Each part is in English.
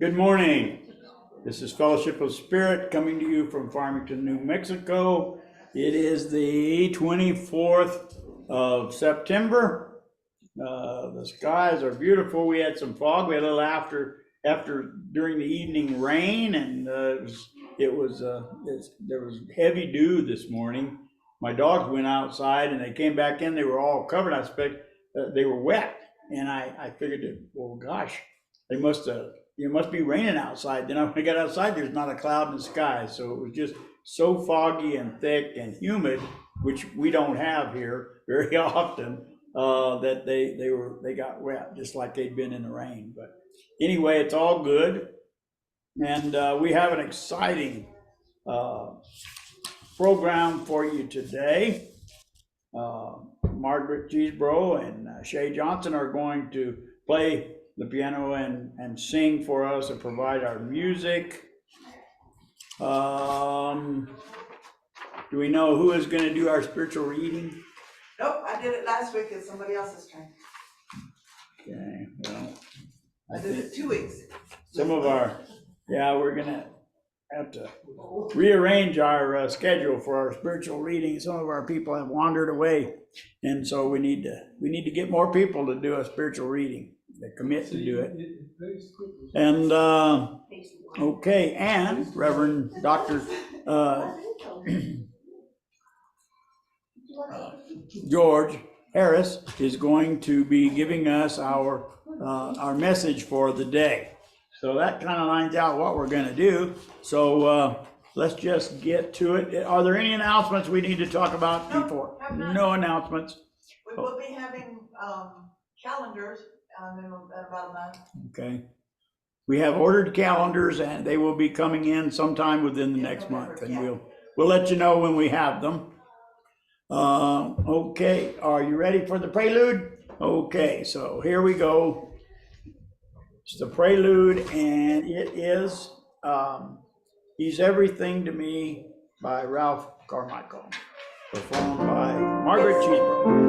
Good morning. This is Fellowship of Spirit coming to you from Farmington, New Mexico. It is the 24th of September. The skies are beautiful. We had some fog. We had a little after during the evening rain, and there was heavy dew this morning. My dogs went outside and they came back in. They were all covered. I expect they were wet, and I figured, well, gosh, it must be raining outside. Then when I got outside, there's not a cloud in the sky. So it was just so foggy and thick and humid, which we don't have here very often, that they got wet, just like they'd been in the rain. But anyway, it's all good. And we have an exciting program for you today. Margaret Cheesebro and Shay Johnson are going to play the piano and sing for us and provide our music. Do we know who is going to do our spiritual reading? Nope, I did it last week. It's somebody else's turn. Okay, well, I did it 2 weeks. Some of we're gonna have to rearrange our schedule for our spiritual reading. Some of our people have wandered away, and so we need to get more people to do a spiritual reading, that commit to do it. And okay, and Reverend Dr. George Harris is going to be giving us our message for the day. So that kind of lines out what we're going to do. So let's just get to it. Are there any announcements we need to talk about before? No announcements. We will be having calendars in about a month. Okay. We have ordered calendars and they will be coming in sometime within the next month, and we'll let you know when we have them. Okay, are you ready for the prelude? Okay, so here we go. It's the prelude, and it is He's Everything to Me by Ralph Carmichael, performed by Margaret Cheesebro.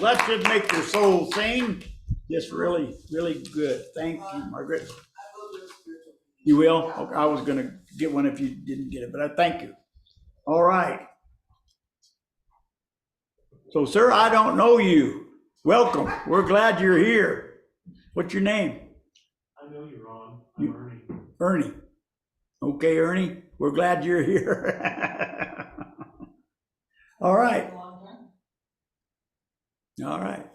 That should make your soul sing. Just really, really good. Thank you, Margaret. You will? Okay, I was going to get one if you didn't get it, but I thank you. All right. So, sir, I don't know you. Welcome. We're glad you're here. What's your name? I know you're on. I'm Ernie. Ernie. Okay, Ernie, we're glad you're here. All right. All right.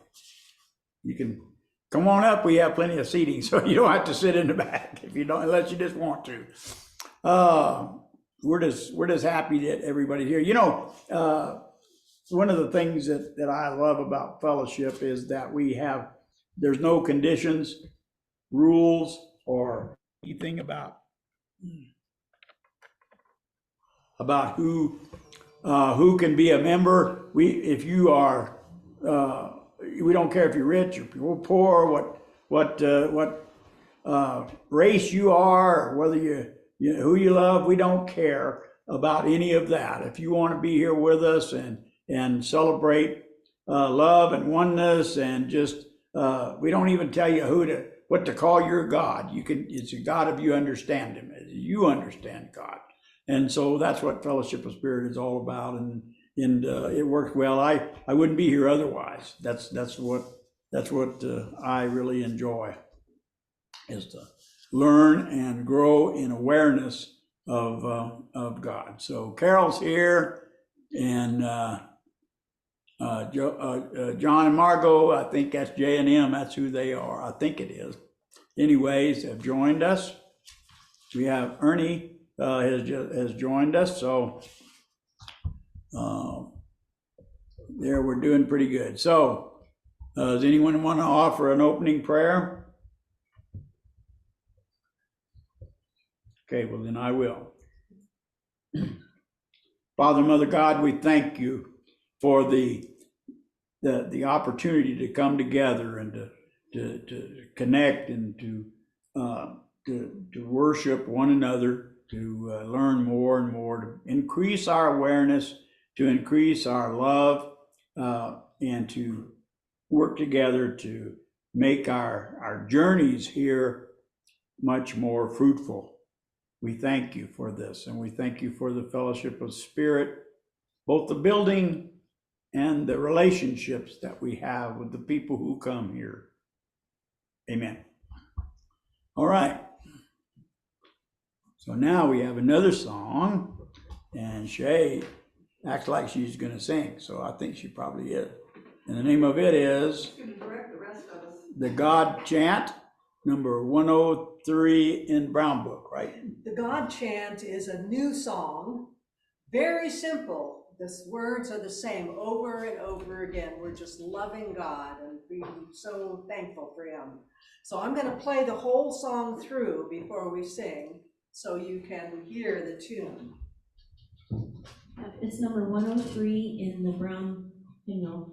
You can come on up. We have plenty of seating, so you don't have to sit in the back if you don't, unless you just want to. We're just happy that everybody's here. You know, one of the things that I love about fellowship is that there's no conditions, rules, or anything about who can be a member. If you are, we don't care if you're rich or poor, what race you are, or whether who you love. We don't care about any of that. If you want to be here with us and celebrate love and oneness, and just we don't even tell you what to call your God. It's a God if you understand Him. You understand God. And so that's what Fellowship of Spirit is all about, and it works well. I wouldn't be here otherwise. That's what I really enjoy, is to learn and grow in awareness of God. So Carol's here, and John and Margot, I think that's J&M. That's who they are. I think it is. Anyways, have joined us. We have Ernie. Has joined us, so there, we're doing pretty good. So does anyone want to offer an opening prayer? Okay, well then I will. Father, Mother God, we thank you for the opportunity to come together and to connect and to worship one another, to learn more and more, to increase our awareness, to increase our love, and to work together to make our journeys here much more fruitful. We thank you for this, and we thank you for the Fellowship of Spirit, both the building and the relationships that we have with the people who come here. Amen. All right. So now we have another song, and Shay acts like she's going to sing, so I think she probably is. And the name of it is The God Chant, number 103 in Brown Book, right? The God Chant is a new song, very simple. The words are the same over and over again. We're just loving God and being so thankful for Him. So I'm going to play the whole song through before we sing, so you can hear the tune. It's number 103 in the Brown hymnal.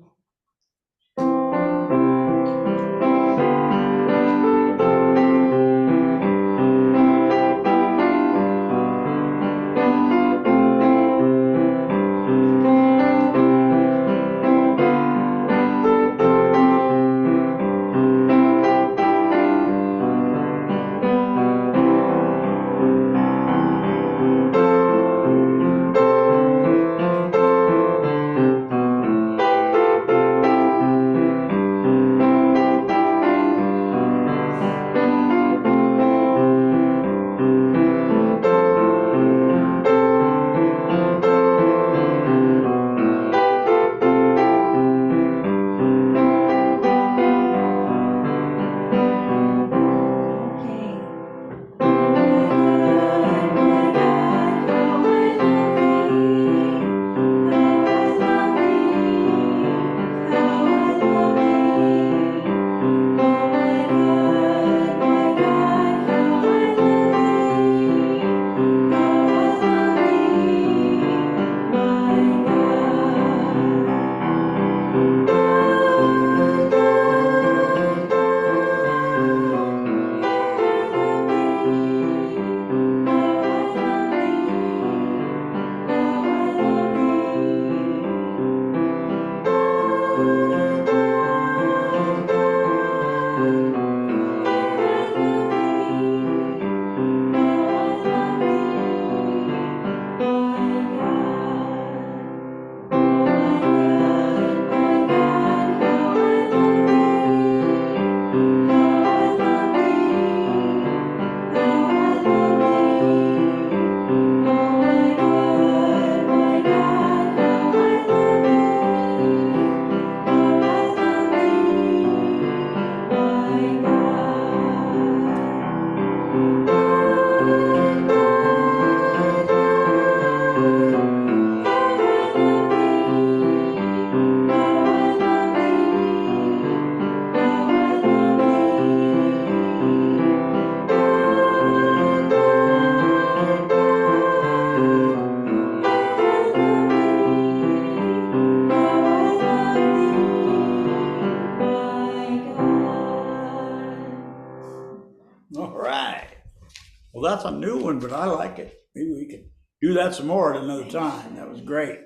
that's a new one, but I like it. Maybe we could do that some more at another time. That was great.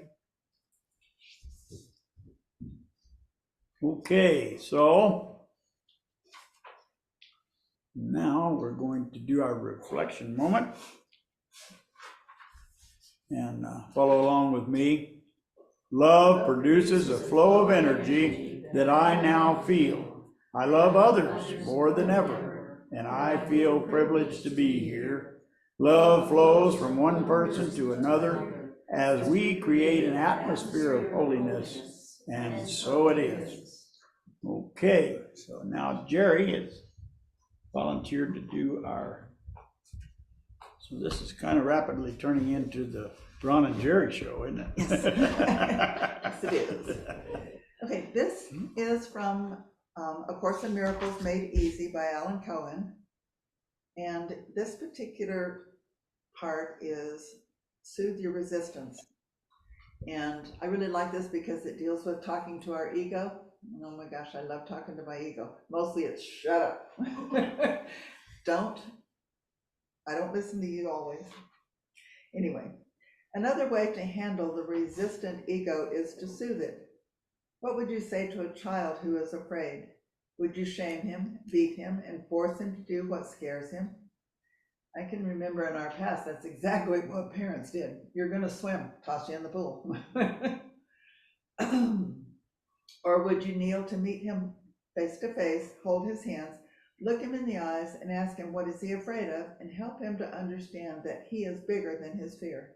Okay, so now we're going to do our reflection moment. And follow along with me. Love produces a flow of energy that I now feel. I love others more than ever, and I feel privileged to be here. Love flows from one person to another as we create an atmosphere of holiness, and so it is. Okay, so now Jerry has volunteered to do our, so this is kind of rapidly turning into the Ron and Jerry show, isn't it? Yes, it is. Okay, this is from A Course in Miracles Made Easy by Alan Cohen. And this particular part is Soothe Your Resistance. And I really like this because it deals with talking to our ego. And oh my gosh, I love talking to my ego. Mostly it's shut up. I don't listen to you always. Anyway, another way to handle the resistant ego is to soothe it. What would you say to a child who is afraid? Would you shame him, beat him, and force him to do what scares him? I can remember in our past, that's exactly what parents did. You're gonna swim, toss you in the pool. Or would you kneel to meet him face to face, hold his hands, look him in the eyes and ask him what is he afraid of, and help him to understand that he is bigger than his fear.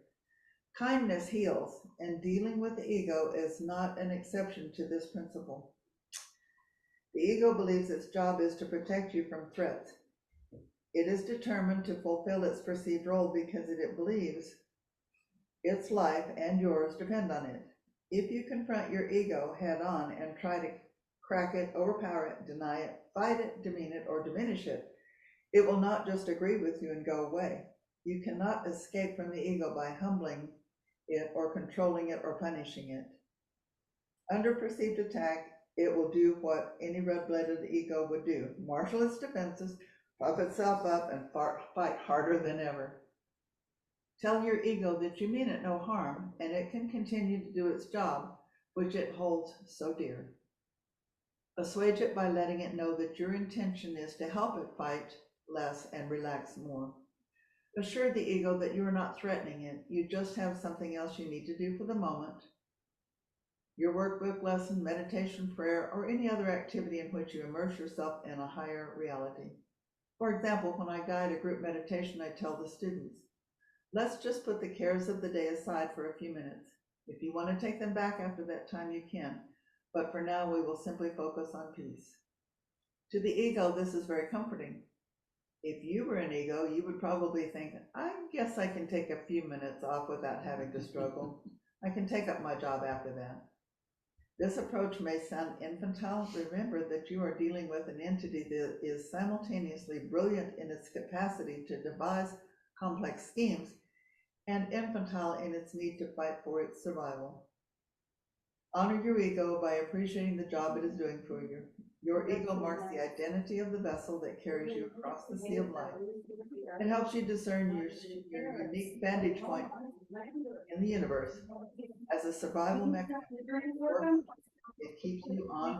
Kindness heals, and dealing with the ego is not an exception to this principle. The ego believes its job is to protect you from threats. It is determined to fulfill its perceived role because it believes its life and yours depend on it. If you confront your ego head on and try to crack it, overpower it, deny it, fight it, demean it, or diminish it, it will not just agree with you and go away. You cannot escape from the ego by humbling it or controlling it or punishing it. Under perceived attack, it will do what any red-blooded ego would do: marshal its defenses, puff itself up, and fight harder than ever. Tell your ego that you mean it no harm, and it can continue to do its job, which it holds so dear. Assuage it by letting it know that your intention is to help it fight less and relax more. Assure the ego that you are not threatening it, you just have something else you need to do for the moment. Your workbook, lesson, meditation, prayer, or any other activity in which you immerse yourself in a higher reality. For example, when I guide a group meditation, I tell the students, let's just put the cares of the day aside for a few minutes. If you want to take them back after that time, you can, but for now, we will simply focus on peace. To the ego, this is very comforting. If you were an ego, you would probably think, I guess I can take a few minutes off without having to struggle. I can take up my job after that. This approach may sound infantile. Remember that you are dealing with an entity that is simultaneously brilliant in its capacity to devise complex schemes and infantile in its need to fight for its survival. Honor your ego by appreciating the job it is doing for you. Your ego marks the identity of the vessel that carries you across the sea of life. It helps you discern your unique vantage point in the universe. As a survival mechanism, it keeps you on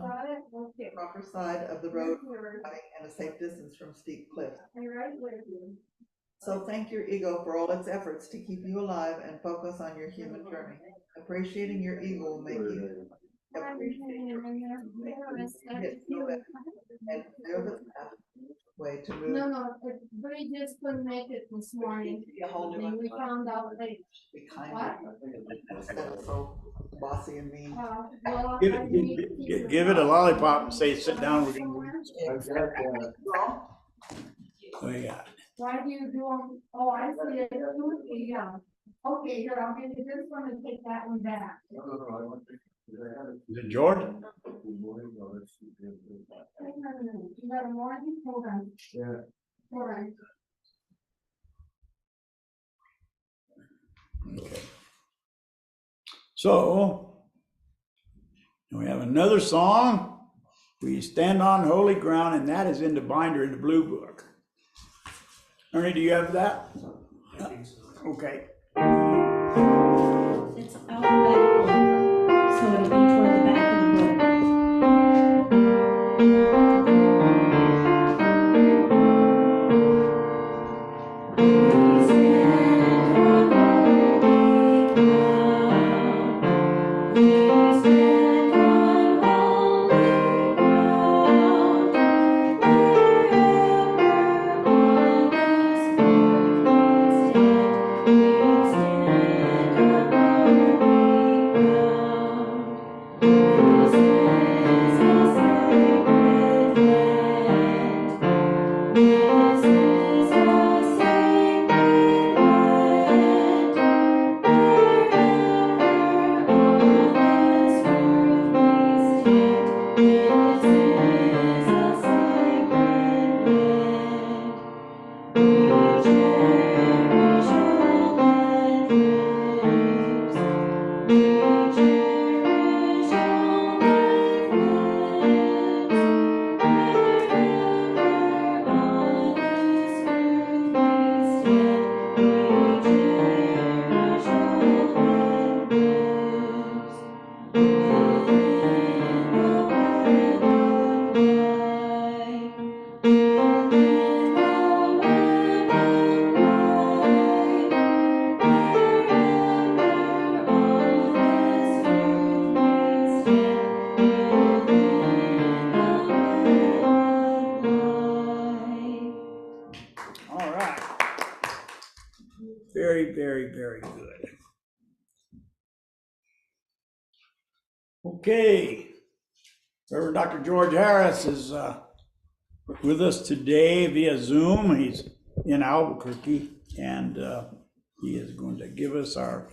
the proper side of the road and a safe distance from steep cliffs. So thank your ego for all its efforts to keep you alive and focus on your human journey. Appreciating your ego will make you appreciate your and clear the way to move. No, we just couldn't make it this morning. A whole new And we found out late. be kind instead of so bossy and mean. Well, Give I need to keep it, give it a your- lollipop and say, sit down, we're gonna. Well, Oh, yeah. Why do you do them? Oh, I see it. Yeah. Okay, here, I'll give you this one and take that one back. Is it Jordan? You got a morning? Hold on. Yeah. Hold on. Okay. So, we have another song. We stand on holy ground, and that is in the binder in the blue book. Ernie, do you have that? I think so. Okay. It's alphabetical, so it'll be toward the back of the book. We stand on holy ground. We stand on holy ground. Wherever on this earth we stand on holy ground. This is a sacred land. This is a sacred land. Wherever on this earth we stand, this is a sacred land. We cherish all that lives. We cherish all that lives. Wherever on this earth we stand, we cherish all that lives. Within the web of life, within the web of life, wherever on this earth we stand, within the web of life. All right. Very, very, very good. Okay. Reverend Dr. George Harris is with us today via Zoom. He's in Albuquerque, and he is going to give us our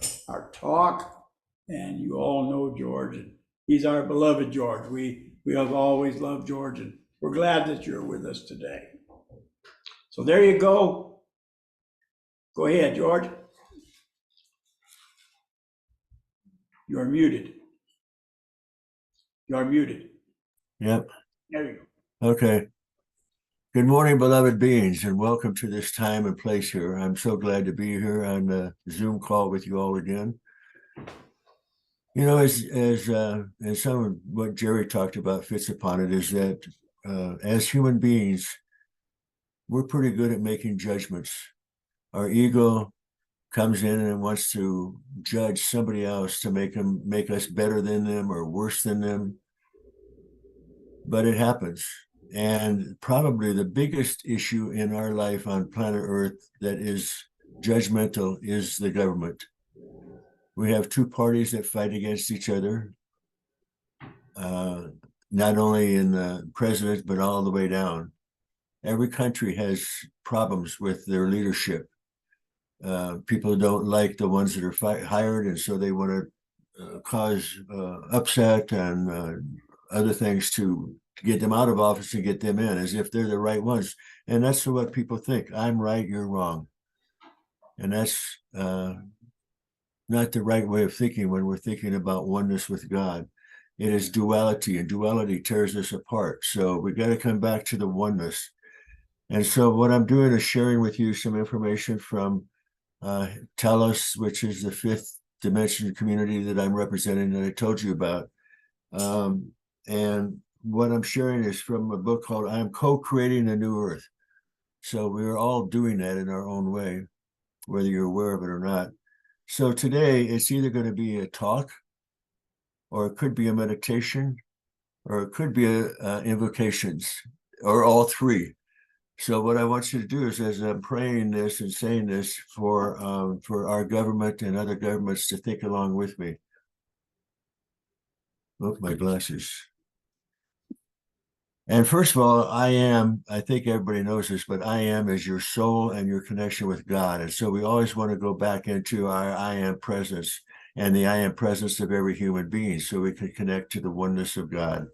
talk. And you all know George, and he's our beloved George. We have always loved George, and we're glad that you're with us today. So there you go. Go ahead, George. You're muted. You're muted. Yep. There you go. Okay. Good morning, beloved beings, and welcome to this time and place here. I'm so glad to be here on the Zoom call with you all again. You know, as some of what Jerry talked about fits upon it, is that as human beings, we're pretty good at making judgments. Our ego comes in and wants to judge somebody else to make us better than them or worse than them. But it happens. And probably the biggest issue in our life on planet Earth that is judgmental is the government. We have two parties that fight against each other, not only in the president, but all the way down. Every country has problems with their leadership. People don't like the ones that are hired, and so they want to cause upset and other things to get them out of office and get them in, as if they're the right ones. And that's what people think. I'm right, you're wrong. And that's not the right way of thinking when we're thinking about oneness with God. It is duality, and duality tears us apart. So we got to come back to the oneness. And so what I'm doing is sharing with you some information from Telos, which is the fifth dimension community that I'm representing that I told you about. And what I'm sharing is from a book called I'm Co-Creating a New Earth. So we're all doing that in our own way, whether you're aware of it or not. So today it's either going to be a talk, or it could be a meditation, or it could be invocations, or all three. So what I want you to do is, as I'm praying this and saying this for our government and other governments to think along with me. Look, my glasses. And first of all, I think everybody knows this, but I am is your soul and your connection with God. And so we always want to go back into our I am presence and the I am presence of every human being so we can connect to the oneness of God.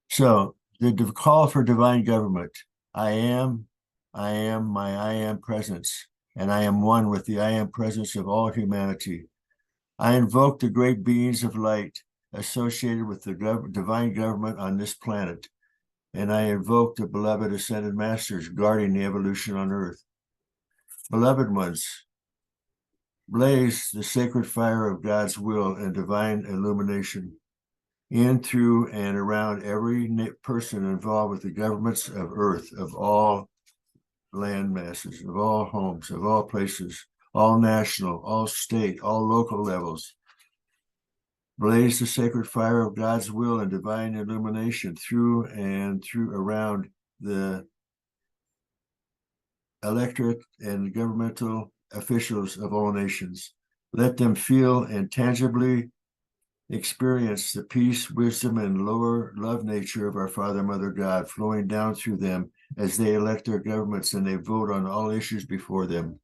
So the call for divine government, I am my I am presence, and I am one with the I am presence of all humanity. I invoke the great beings of light associated with the divine government on this planet. And I invoke the beloved ascended masters guarding the evolution on earth. Beloved ones, blaze the sacred fire of God's will and divine illumination in, through, and around every person involved with the governments of earth, of all land masses, of all homes, of all places, all national, all state, all local levels. Blaze the sacred fire of God's will and divine illumination through and around the electorate and governmental officials of all nations. Let them feel and tangibly experience the peace, wisdom, and lower love nature of our Father, Mother, God flowing down through them as they elect their governments and they vote on all issues before them.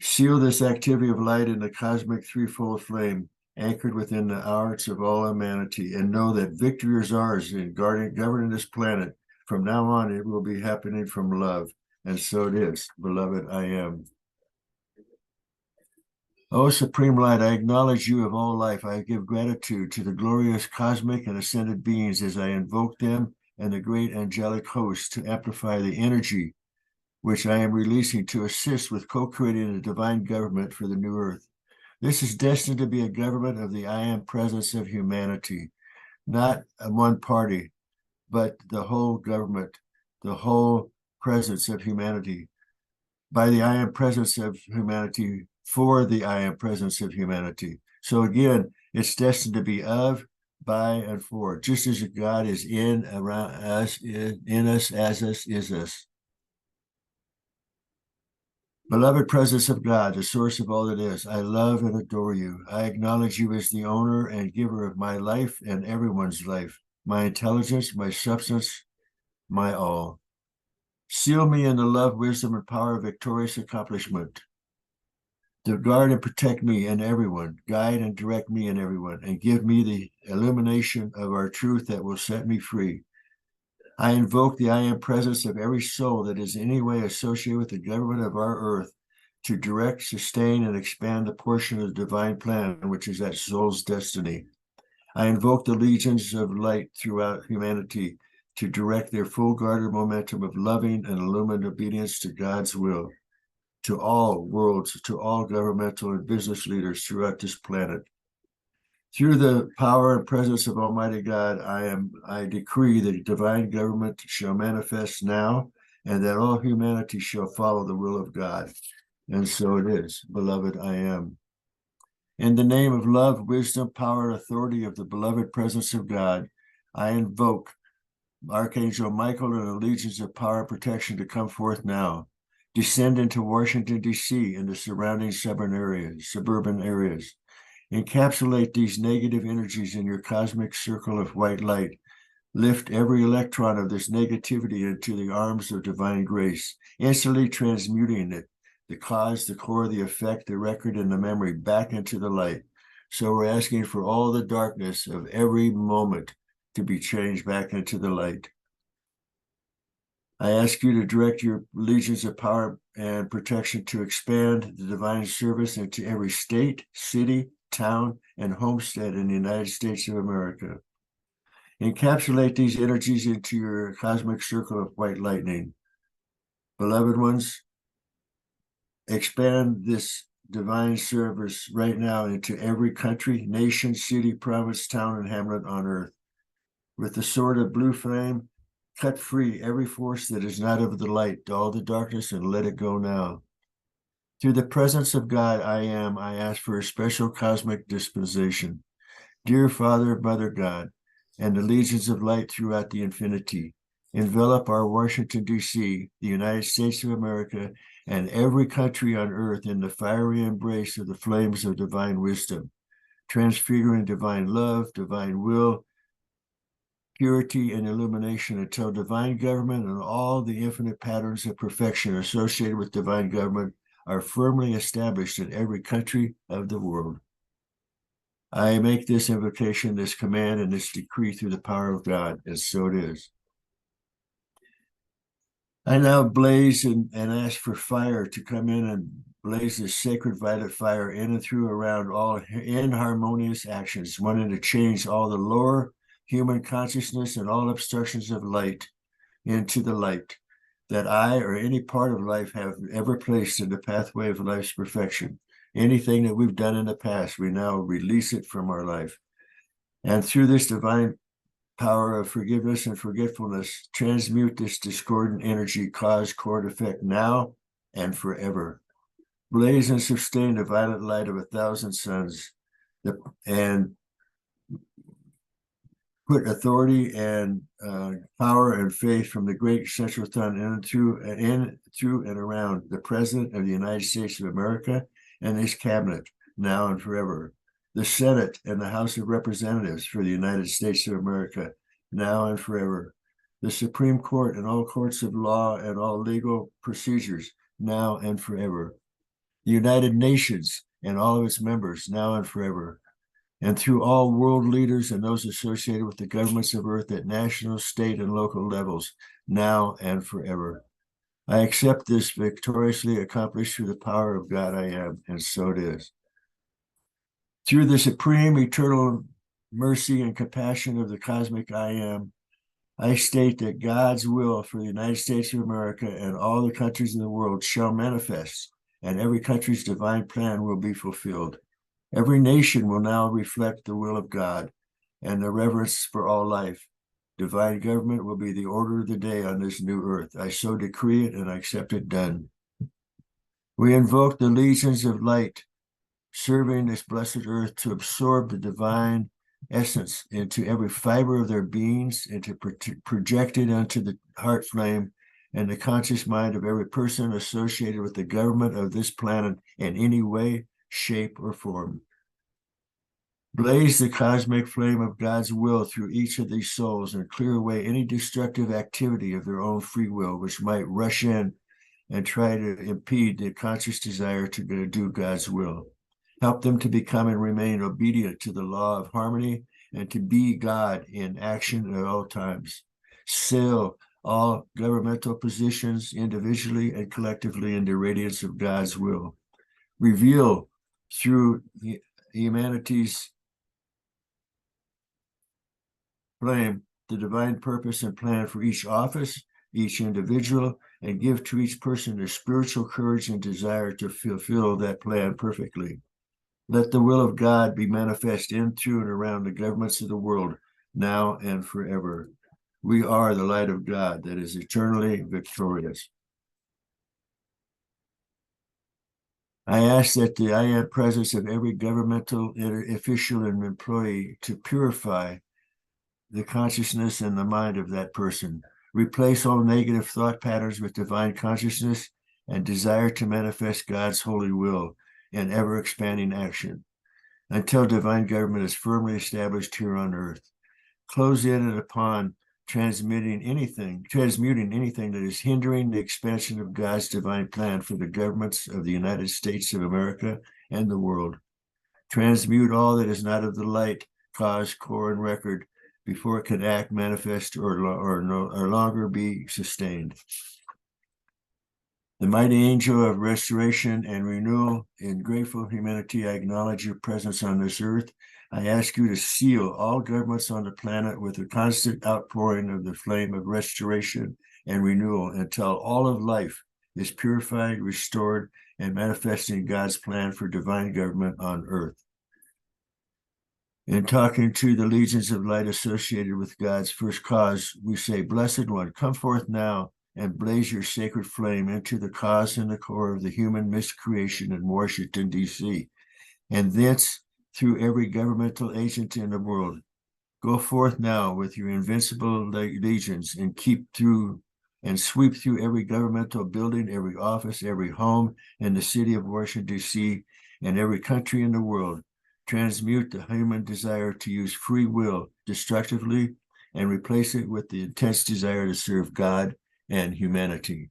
Seal this activity of light in the cosmic threefold flame anchored within the hearts of all humanity, and know that victory is ours in governing this planet. From now on, it will be happening from love. And so it is, beloved, I am. O Supreme Light, I acknowledge you of all life. I give gratitude to the glorious cosmic and ascended beings as I invoke them and the great angelic host to amplify the energy which I am releasing to assist with co-creating a divine government for the new earth. This is destined to be a government of the I am presence of humanity, not one party, but the whole government, the whole presence of humanity, by the I am presence of humanity, for the I am presence of humanity. So again, it's destined to be of, by, and for, just as God is in, around us, in us, as us, is us. Beloved presence of God, the source of all that is, I love and adore you. I acknowledge you as the owner and giver of my life and everyone's life, my intelligence, my substance, my all. Seal me in the love, wisdom, and power of victorious accomplishment. To guard and protect me and everyone, guide and direct me and everyone, and give me the illumination of our truth that will set me free. I invoke the I am presence of every soul that is in any way associated with the government of our earth to direct, sustain, and expand the portion of the divine plan, which is that soul's destiny. I invoke the legions of light throughout humanity to direct their full guarded momentum of loving and illumined obedience to God's will, to all worlds, to all governmental and business leaders throughout this planet. Through the power and presence of Almighty God, I decree that divine government shall manifest now, and that all humanity shall follow the will of God. And so it is, beloved, I am. In the name of love, wisdom, power, and authority of the beloved presence of God, I invoke Archangel Michael and the legions of power and protection to come forth now. Descend into Washington, D.C. and the surrounding suburban areas. Encapsulate these negative energies in your cosmic circle of white light. Lift every electron of this negativity into the arms of divine grace, instantly transmuting it, the cause, the core, the effect, the record, and the memory back into the light. So we're asking for all the darkness of every moment to be changed back into the light. I ask you to direct your legions of power and protection to expand the divine service into every state, city, town, and homestead in the United States of America. Encapsulate these energies into your cosmic circle of white lightning. Beloved ones, expand this divine service right now into every country, nation, city, province, town, and hamlet on earth. With the sword of blue flame, cut free every force that is not of the light, all the darkness, and let it go now. Through the presence of God, I ask for a special cosmic dispensation. Dear Father, Mother God, and the legions of light throughout the infinity, envelop our Washington, D.C., the United States of America, and every country on earth in the fiery embrace of the flames of divine wisdom, transfiguring divine love, divine will, purity, and illumination until divine government and all the infinite patterns of perfection associated with divine government are firmly established in every country of the world. I make this invocation, this command, and this decree through the power of God, and so it is. I now blaze and ask for fire to come in and blaze this sacred violet fire in and through around all inharmonious actions, wanting to change all the lower human consciousness and all obstructions of light into the light. that I or any part of life have ever placed in the pathway of life's perfection. Anything that we've done in the past, we now release it from our life. And through this divine power of forgiveness and forgetfulness, transmute this discordant energy, cause, cord, effect now and forever. Blaze and sustain the violet light of 1,000 suns, and put authority and power and faith from the great central sun in, through, and around the President of the United States of America and his cabinet, now and forever. The Senate and the House of Representatives for the United States of America, now and forever. The Supreme Court and all courts of law and all legal procedures, now and forever. The United Nations and all of its members, now and forever. And through all world leaders and those associated with the governments of earth at national, state, and local levels, now and forever. I accept this victoriously accomplished through the power of God I am, and so it is. Through the supreme eternal mercy and compassion of the cosmic I am, I state that God's will for the United States of America and all the countries in the world shall manifest, and every country's divine plan will be fulfilled. Every nation will now reflect the will of God and the reverence for all life. Divine government will be the order of the day on this new earth. I so decree it and I accept it done. We invoke the legions of light, serving this blessed earth to absorb the divine essence into every fiber of their beings and to project it onto the heart flame and the conscious mind of every person associated with the government of this planet in any way, shape, or form. Blaze the cosmic flame of God's will through each of these souls and clear away any destructive activity of their own free will which might rush in and try to impede the conscious desire to do God's will. Help them to become and remain obedient to the law of harmony and to be God in action at all times. Seal all governmental positions individually and collectively in the radiance of God's will. Reveal through humanity's flame the divine purpose and plan for each office, each individual, and give to each person the spiritual courage and desire to fulfill that plan perfectly. Let the will of God be manifest in, through, and around the governments of the world, now and forever. We are the light of God that is eternally victorious. I ask that the I am presence of every governmental official and employee to purify the consciousness and the mind of that person. Replace all negative thought patterns with divine consciousness and desire to manifest God's holy will in ever-expanding action until divine government is firmly established here on earth. Close in and upon transmuting anything that is hindering the expansion of God's divine plan for the governments of the United States of America and the world. Transmute all that is not of the light, cause, core, and record before it can act, manifest, or longer be sustained. The mighty angel of restoration and renewal, in grateful humanity, I acknowledge your presence on this earth. I ask you to seal all governments on the planet with a constant outpouring of the flame of restoration and renewal until all of life is purified, restored, and manifesting God's plan for divine government on earth. In talking to the legions of light associated with God's first cause, we say, Blessed One, come forth now and blaze your sacred flame into the cause and the core of the human miscreation in Washington, D.C., and thence through every governmental agent in the world. Go forth now with your invincible legions and sweep through every governmental building, every office, every home in the city of Washington, D.C., and every country in the world. Transmute the human desire to use free will destructively and replace it with the intense desire to serve God and humanity.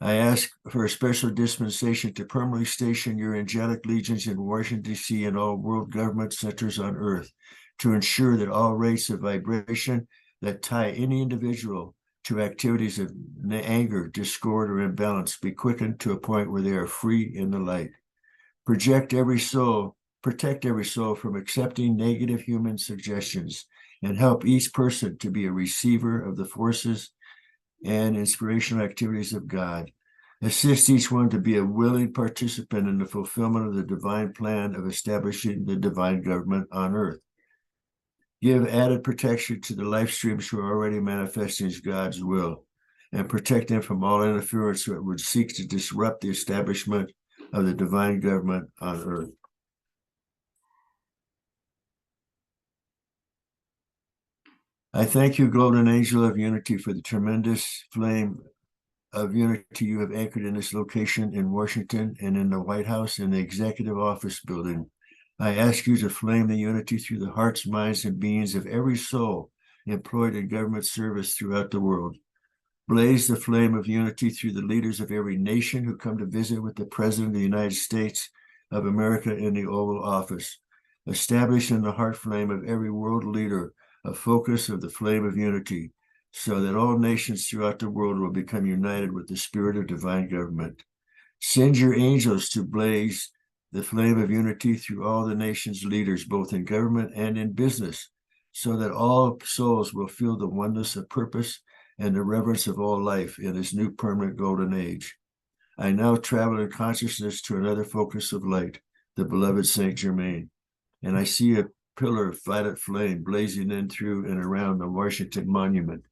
I ask for a special dispensation to permanently station your angelic legions in Washington, D.C. and all world government centers on earth to ensure that all rates of vibration that tie any individual to activities of anger, discord, or imbalance be quickened to a point where they are free in the light. Protect every soul from accepting negative human suggestions and help each person to be a receiver of the forces and inspirational activities of God. Assist each one to be a willing participant in the fulfillment of the divine plan of establishing the divine government on earth. Give added protection to the life streams who are already manifesting God's will, and protect them from all interference that would seek to disrupt the establishment of the divine government on earth. I thank you, Golden Angel of Unity, for the tremendous flame of unity you have anchored in this location in Washington and in the White House and the Executive Office Building. I ask you to flame the unity through the hearts, minds, and beings of every soul employed in government service throughout the world. Blaze the flame of unity through the leaders of every nation who come to visit with the President of the United States of America in the Oval Office. Establish in the heart flame of every world leader a focus of the flame of unity, so that all nations throughout the world will become united with the spirit of divine government. Send your angels to blaze the flame of unity through all the nation's leaders, both in government and in business, so that all souls will feel the oneness of purpose and the reverence of all life in this new permanent golden age. I now travel in consciousness to another focus of light, the beloved Saint Germain, and I see a pillar of violet flame blazing in through and around the Washington Monument.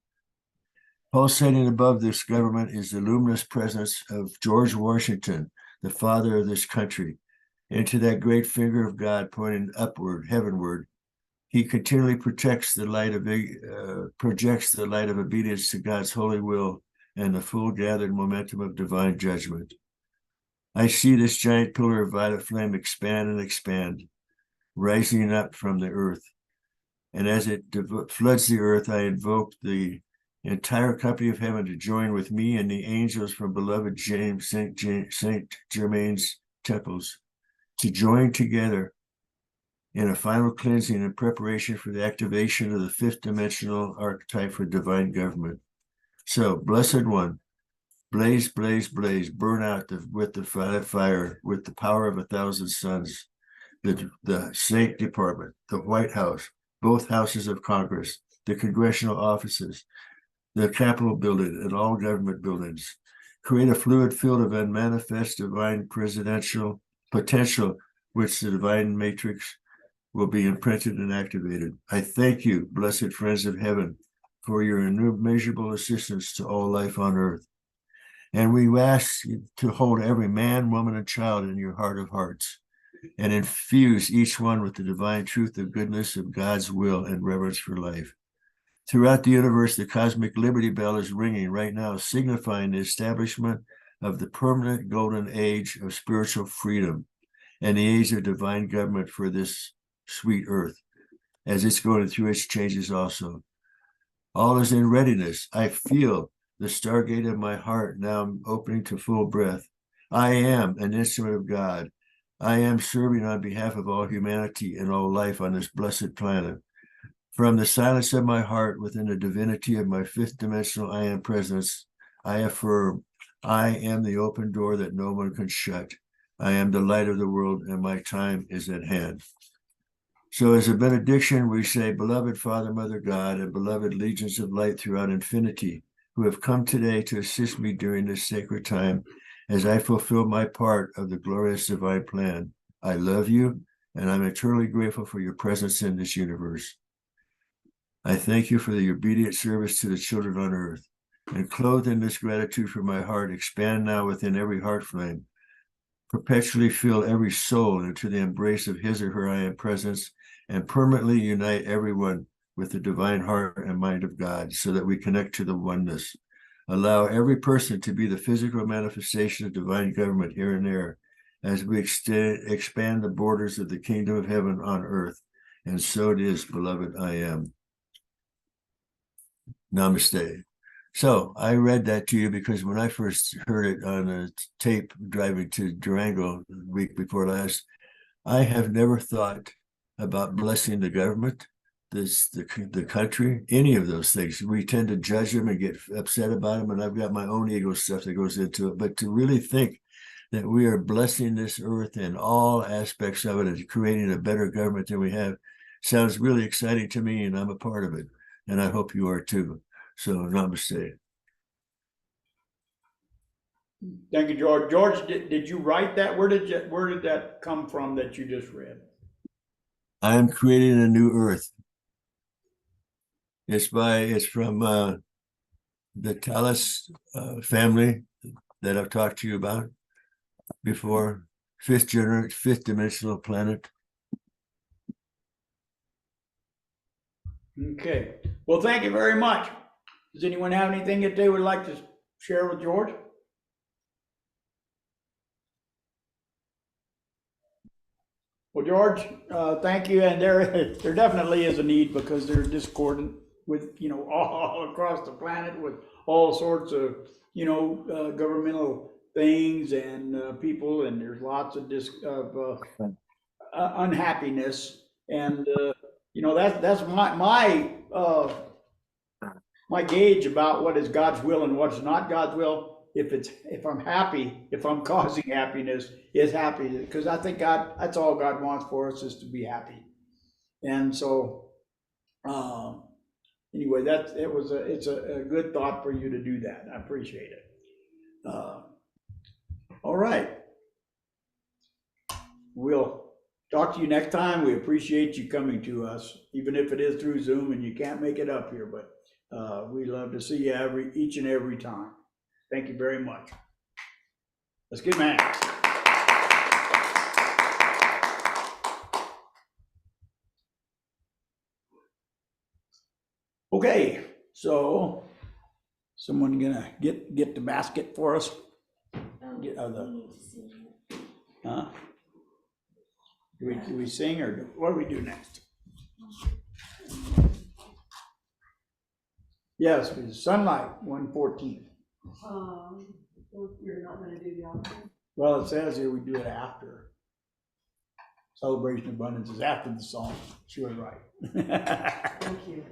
Pulsating above this government is the luminous presence of George Washington, the father of this country. Into that great finger of God pointing upward, heavenward, he continually projects the light of obedience to God's holy will and the full gathered momentum of divine judgment. I see this giant pillar of violet flame expand and expand, rising up from the earth. And as it floods the earth, I invoke the entire company of heaven to join with me and the angels from beloved Saint Germain's temples, to join together in a final cleansing and preparation for the activation of the fifth dimensional archetype for divine government. So, Blessed One, blaze, blaze, blaze, burn out with the fire, with the power of 1,000 suns, the State Department, the White House, both houses of Congress, the congressional offices, the Capitol building, and all government buildings. Create a fluid field of unmanifest divine presidential potential, which the divine matrix will be imprinted and activated. I thank you, blessed friends of heaven, for your immeasurable assistance to all life on earth. And we ask you to hold every man, woman, and child in your heart of hearts, and infuse each one with the divine truth of goodness of God's will and reverence for life. Throughout the universe, the cosmic liberty bell is ringing right now, signifying the establishment of the permanent golden age of spiritual freedom and the age of divine government for this sweet earth, as it's going through its changes also. All is in readiness. I feel the stargate of my heart now opening to full breath. I am an instrument of God. I am serving on behalf of all humanity and all life on this blessed planet. From the silence of my heart, within the divinity of my fifth dimensional I am presence, I affirm, I am the open door that no one can shut. I am the light of the world, and my time is at hand. So as a benediction, we say, beloved Father, Mother God, and beloved legions of light throughout infinity, who have come today to assist me during this sacred time, as I fulfill my part of the glorious divine plan. I love you, and I'm eternally grateful for your presence in this universe. I thank you for the obedient service to the children on earth. And clothed in this gratitude for my heart, expand now within every heart flame. Perpetually fill every soul into the embrace of his or her I am presence, and permanently unite everyone with the divine heart and mind of God, so that we connect to the oneness. Allow every person to be the physical manifestation of divine government here and there, as we expand the borders of the kingdom of heaven on earth. And so it is, beloved, I am. Namaste. So I read that to you because when I first heard it on a tape driving to Durango the week before last, I have never thought about blessing the government, the country, any of those things. We tend to judge them and get upset about them, and I've got my own ego stuff that goes into it. But to really think that we are blessing this earth in all aspects of it and creating a better government than we have sounds really exciting to me, and I'm a part of it. And I hope you are too. So namaste. Thank you, George. George, did you write that? Where did that come from that you just read? I am creating a new earth. It's from the Tallis family that I've talked to you about before. Fifth dimensional planet. Okay. Well, thank you very much. Does anyone have anything that they would like to share with George? Well, George, thank you. And there definitely is a need because they're discordant with, all across the planet with all sorts of, governmental things and people, and there's lots of unhappiness. And, that's my gauge about what is God's will and what's not God's will. If I'm happy, if I'm causing happiness, is happy, because I think that's all God wants for us, is to be happy. And so, anyway, it's a good thought for you to do that. I appreciate it. All right. We'll talk to you next time. We appreciate you coming to us, even if it is through Zoom and you can't make it up here, but we love to see you each and every time. Thank you very much. Let's get Max. Okay, so someone gonna get the basket for us? Get huh? Do we sing, or what do we do next? Yes, it's Sunlight 114. You're not gonna do the offering? Well, it says here we do it after. Celebration of Abundance is after the song. She was right. Thank you.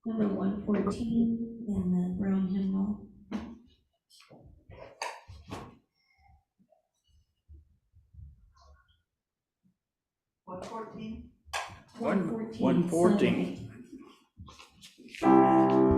Number 114 in the Brown hymnal. What, 14? 114. Sunlight.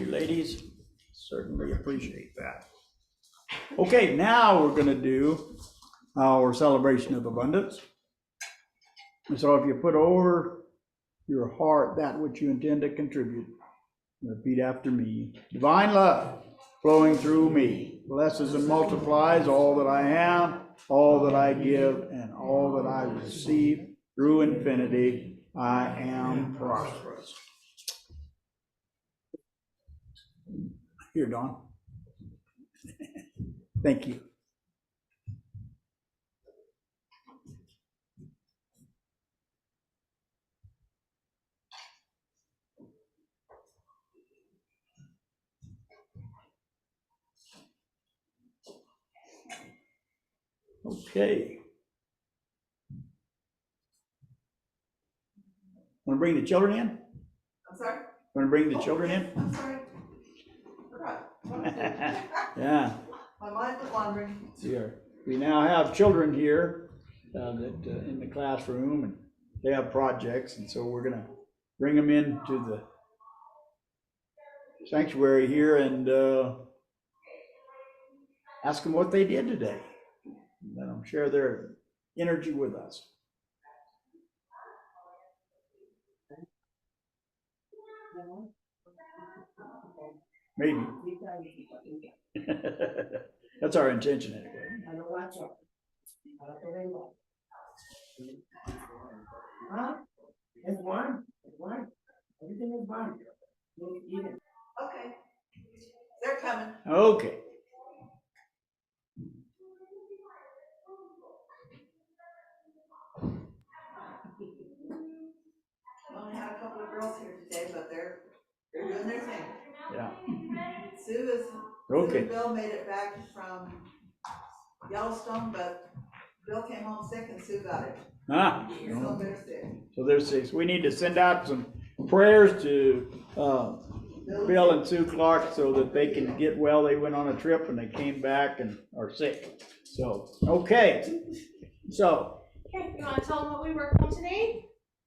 ladies. Certainly appreciate that. Okay, now we're gonna do our celebration of abundance. And so if you put over your heart that which you intend to contribute, repeat after me. Divine love flowing through me blesses and multiplies all that I am, all that I give, and all that I receive through infinity. I am prosperous. Here, Don. Thank you. Okay. Want to bring the children in? I'm sorry? Want to bring the children in? I'm sorry. Forgot. Yeah, My mind was wandering. here. We now have children here in the classroom, and they have projects, and so we're gonna bring them into the sanctuary here and ask them what they did today. Let them share their energy with us. Maybe. That's our intention anyway. It's one, everything is one. Eat it. Okay. They're coming. Okay. We only had a couple of girls here today, but they're doing their thing. Yeah. Sue Okay. and Bill made it back from Yellowstone, but Bill came home sick and Sue got it. Ah. So they're sick. So there's 6. We need to send out some prayers to Bill and Sue Clark so that they can get well. They went on a trip and they came back and are sick. So, okay. So, Okay, you wanna tell them what we worked on today?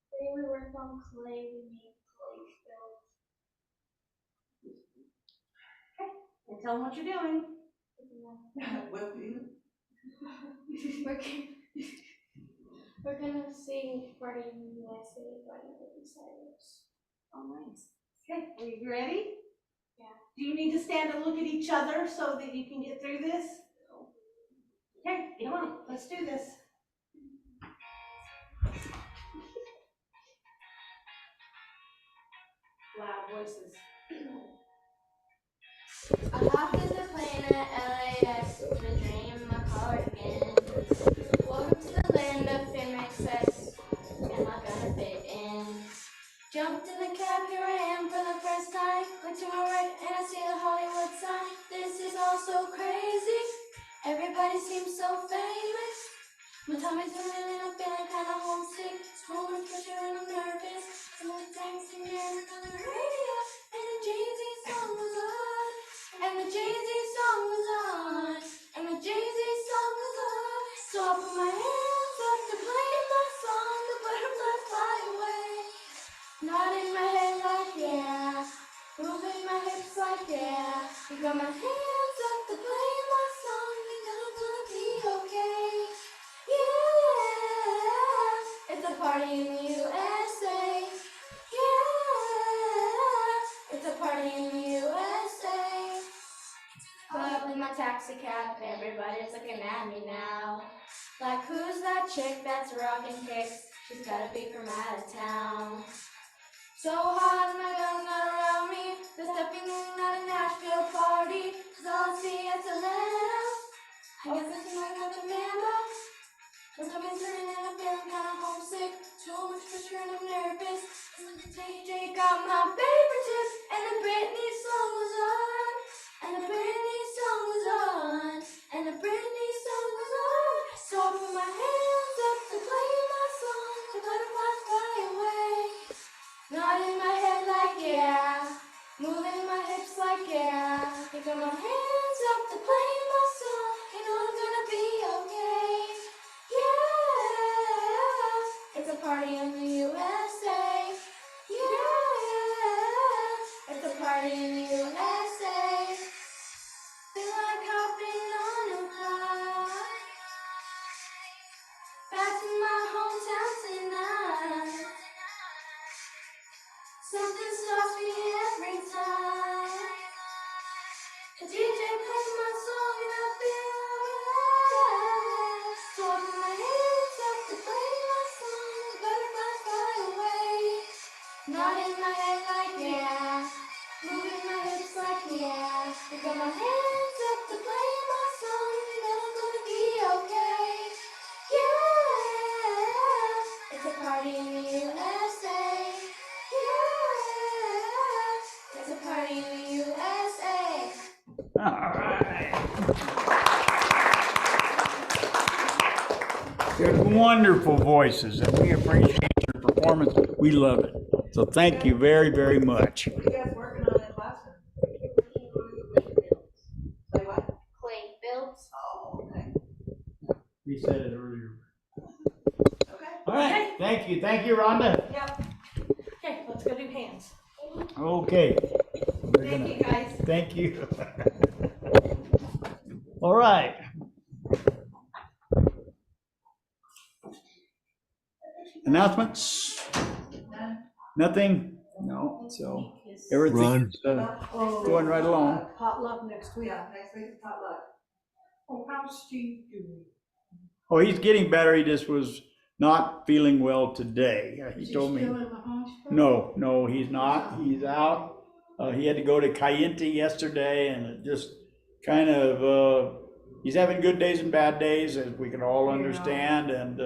Today we worked on clay, we made clay And tell them what you're doing. Will you? We're gonna sing Party in the USA by Miley Cyrus. Oh, nice. Okay, are you ready? Yeah. Do you need to stand and look at each other so that you can get through this? Okay, come on, let's do this. Loud voices. I hopped in the plane at LAX to dream my cardigan. Welcome to the land of fame excess. Am I gonna fit in? Jumped in the cab, here I am for the first time. Look to my right and I see the Hollywood sign. This is all so crazy. Everybody seems so famous. My tummy's turning and I'm feeling kinda homesick. So much pressure and I'm nervous. And the dancing man on the radio. And the Jay-Z song was on. And the Jay-Z song was on. And the Jay-Z song was on. So I put my hands up to play my song. The butterflies fly away. Nodding my head like yeah. Moving my hips like yeah. You got my hands up to play my song. And I'm gonna be okay. Yeah. It's a party in the USA. Yeah. It's a party in the USA. Pull up in my taxi cab, everybody's looking at me now. Like, who's that chick that's rocking kicks? She's gotta be from out of town. So hot, my girls not around me. They're stepping in at a Nashville party. 'Cause all I see is Atlanta. I guess it's like another memo. My stomach's turning and I'm feeling kinda homesick. Too much pressure and I'm nervous. And the DJ got my favorite tip. And the Britney song was on. And the Britney song was on. And the Britney song was on. So I put my hands up to play my song. The butterflies fly away. Nodding my head like yeah. Moving my hips like yeah. You got my hands up to play my song. You know I'm gonna be okay. Yeah. It's a party in the USA. Yeah. It's a party in the USA. yeah. I got my hands up to play my song, and I'm gonna be okay. Yeah, it's a party in the USA. Yeah, it's a party in the USA. All right. Good, wonderful voices, and we appreciate your performance. We love it. So thank you very, very much. What are you guys working on in classroom? Say what? Clay builds. Oh, okay. We said it earlier. Okay. All right, thank you. Thank you, Rhonda. Yep. Okay, let's go do hands. Okay. We're Thank gonna- you, guys. Thank you. All right. Announcements? Nothing? No, so everything's going right along. Potluck next week. Yeah, next week is potluck. Oh, how's Steve doing? Oh, he's getting better. He just was not feeling well today. He told me. Still in the hospital? No, he's not. He's out. He had to go to Cayente yesterday, and it just kind of, he's having good days and bad days, as we can all understand, and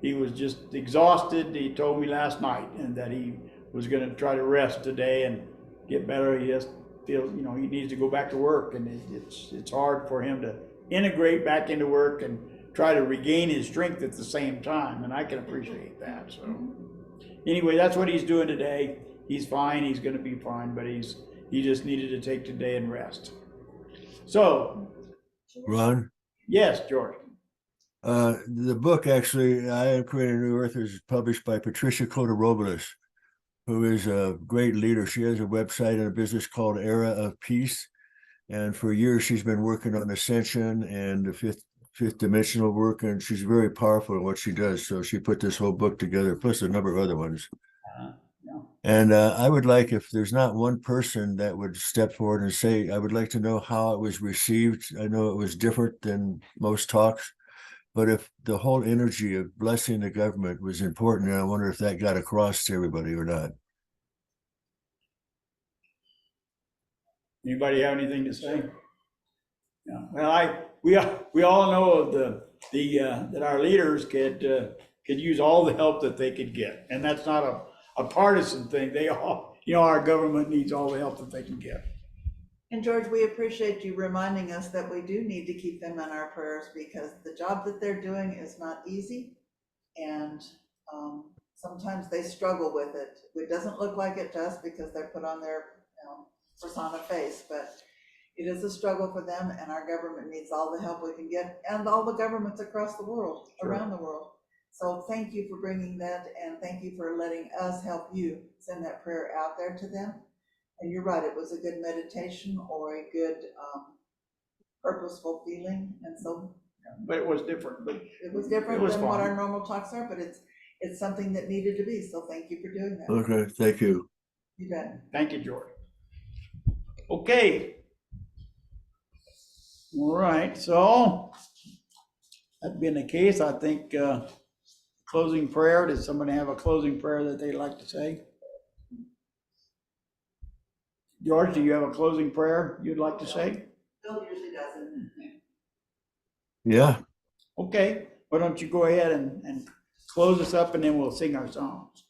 he was just exhausted. He told me last night, and that he was going to try to rest today and get better. He just feels, you know, he needs to go back to work, and it's hard for him to integrate back into work and try to regain his strength at the same time, and I can appreciate that. So anyway, that's what he's doing today. He's fine. He's going to be fine, but he just needed to take today and rest. So, Ron, yes, George. the book actually, I Am Creating a New Earth, is published by Patricia Cota Robles, who is a great leader. She has a website and a business called Era of Peace. And for years, she's been working on ascension and the fifth dimensional work, and she's very powerful in what she does. So she put this whole book together, plus a number of other ones. And I would like, if there's not one person that would step forward and say, I would like to know how it was received. I know it was different than most talks, but if the whole energy of blessing the government was important, and I wonder if that got across to everybody or not. Anybody have anything to say? Yeah. Well, we all know of that our leaders could use all the help that they could get, and that's not a partisan thing. They all, our government needs all the help that they can get. And George, we appreciate you reminding us that we do need to keep them in our prayers, because the job that they're doing is not easy. And sometimes they struggle with it. It doesn't look like it to us because they're put on their persona face, but it is a struggle for them, and our government needs all the help we can get, and all the governments across the world, around the world. So thank you for bringing that, and thank you for letting us help you send that prayer out there to them. And you're right, it was a good meditation or a good purposeful feeling, and so. But it was different. But it was different it was than what fun. our normal talks are, but it's something that needed to be, so thank you for doing that. Okay, thank you. You bet. Thank you, George. Okay. All right, so that being the case, I think closing prayer. Does somebody have a closing prayer that they'd like to say? George, do you have a closing prayer you'd like to say? Bill usually doesn't. Yeah. Okay, why don't you go ahead and close us up, and then we'll sing our songs.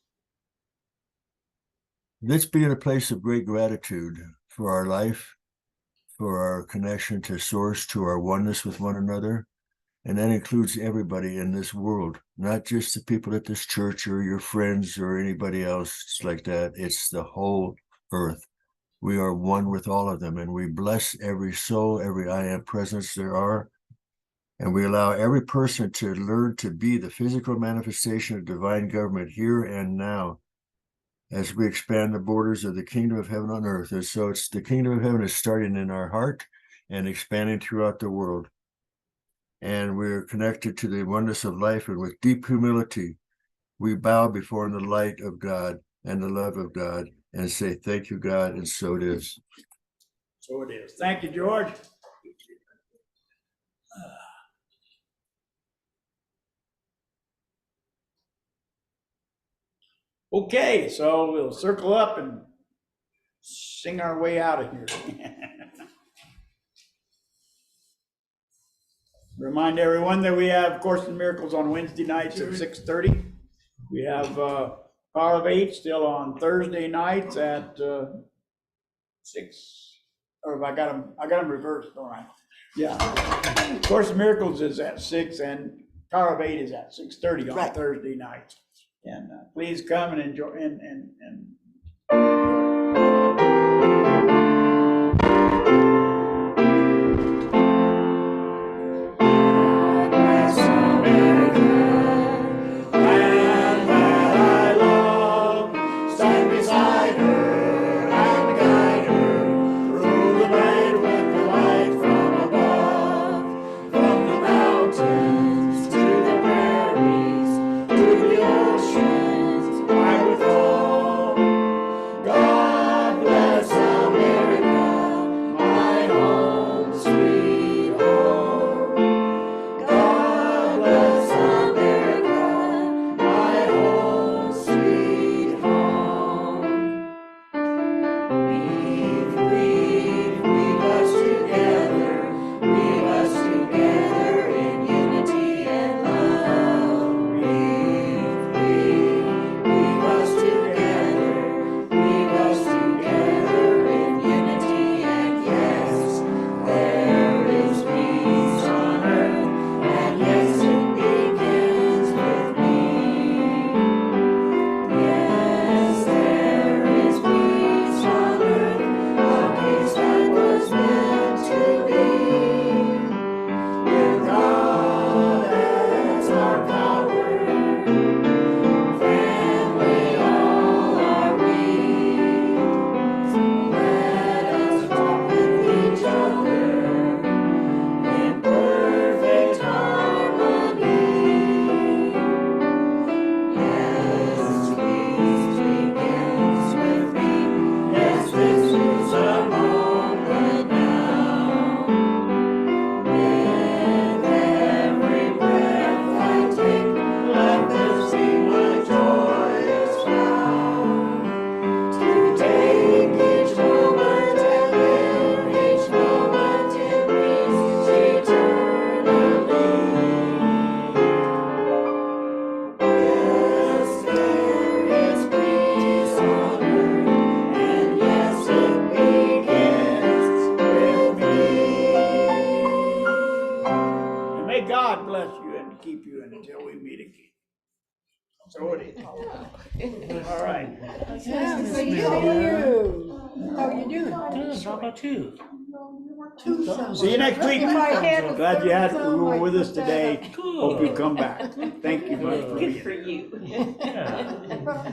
Let's be in a place of great gratitude for our life, for our connection to Source, to our oneness with one another. And that includes everybody in this world, not just the people at this church or your friends or anybody else like that. It's the whole earth. We are one with all of them, and we bless every soul, every I am presence there are. And we allow every person to learn to be the physical manifestation of divine government here and now, as we expand the borders of the kingdom of heaven on earth. And so it's the kingdom of heaven is starting in our heart and expanding throughout the world. And we're connected to the oneness of life, and with deep humility, we bow before the light of God and the love of God and say, thank you, God, and so it is. So it is. Thank you, George. Okay, so we'll circle up and sing our way out of here. Remind everyone that we have Course in Miracles on Wednesday nights at 6:30. We have Power of Eight still on Thursday nights at 6. Or I got them reversed, don't I? Yeah. Course in Miracles is at 6 and Power of Eight is at 6:30 on Right. Thursday nights. And please come and enjoy and may God bless you and keep you until we meet again. So it is. All right. How are you doing? Good, how about you? See you next week. If I had- Glad you were with us today. Hope you come back. Thank you much for being here. Good for you. Yeah.